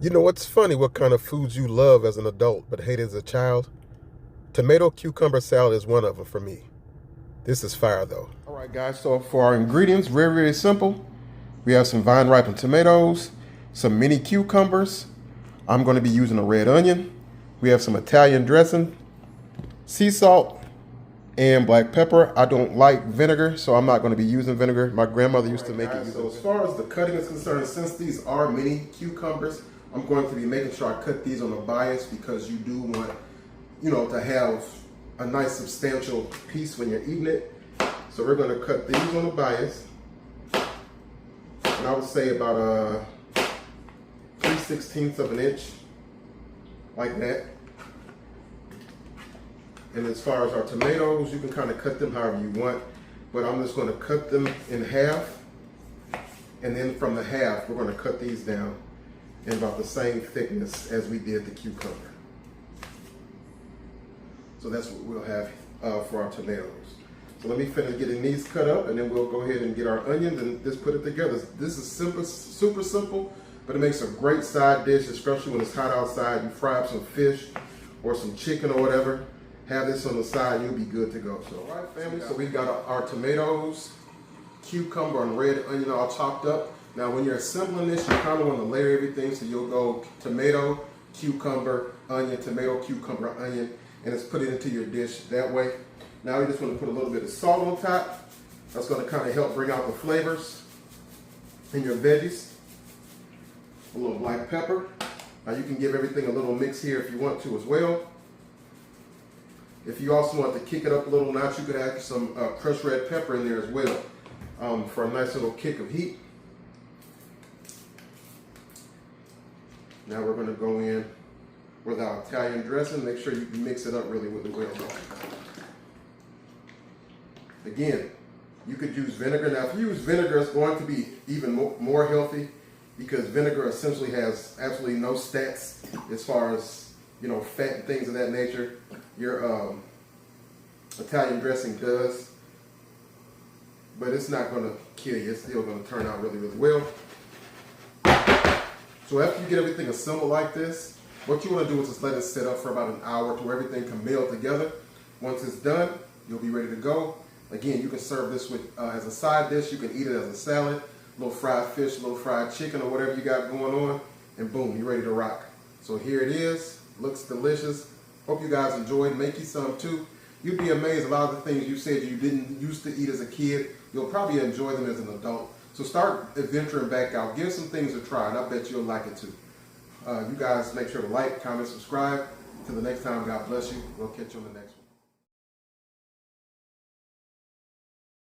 You know, what's funny what kind of foods you love as an adult but hated as a child? Tomato cucumber salad is one of them for me. This is fire though. All right, guys, so for our ingredients, very, very simple. We have some vine ripened tomatoes, some mini cucumbers. I'm going to be using a red onion. We have some Italian dressing, sea salt, and black pepper. I don't like vinegar, so I'm not going to be using vinegar. My grandmother used to make it. So as far as the cutting is concerned, since these are mini cucumbers, I'm going to be making sure I cut these on a bias because you do want, to have a nice substantial piece when you're eating it. So we're going to cut these on a bias. And I would say about 3/16 of an inch, like that. And as far as our tomatoes, you can kind of cut them however you want, but I'm just going to cut them in half. And then from the half, we're going to cut these down in about the same thickness as we did the cucumber. So that's what we'll have for our tomatoes. So let me finish getting these cut up, and then we'll go ahead and get our onions and just put it together. This is simple, super simple, but it makes a great side dish, especially when it's hot outside. You fry up some fish or some chicken or whatever. Have this on the side, you'll be good to go. So, all right, family, so we got our tomatoes, cucumber, and red onion all chopped up. Now, when you're assembling this, you kind of want to layer everything, so you'll go tomato, cucumber, onion, tomato, cucumber, onion, and just put it into your dish that way. Now, you just want to put a little bit of salt on top. That's going to kind of help bring out the flavors in your veggies. A little black pepper. Now, you can give everything a little mix here if you want to as well. If you also want to kick it up a little notch, you could add some crushed red pepper in there as well for a nice little kick of heat. Now we're going to go in with our Italian dressing. Make sure you mix it up really well. Again, you could use vinegar. Now, if you use vinegar, it's going to be even more healthy because vinegar essentially has absolutely no stats as far as fat and things of that nature. Your Italian dressing does, but it's not going to kill you. It's still going to turn out really, really well. So after you get everything assembled like this, what you want to do is just let it sit up for about an hour to where everything can meld together. Once it's done, you'll be ready to go. Again, you can serve this with as a side dish. You can eat it as a salad, a little fried fish, a little fried chicken, or whatever you got going on, and boom, you're ready to rock. So here it is. Looks delicious. Hope you guys enjoyed. Make you some too. You'd be amazed a lot of the things you said you didn't used to eat as a kid. You'll probably enjoy them as an adult. So start venturing back out. Give some things a try, and I bet you'll like it too. You guys make sure to like, comment, subscribe. Till the next time, God bless you. We'll catch you on the next one.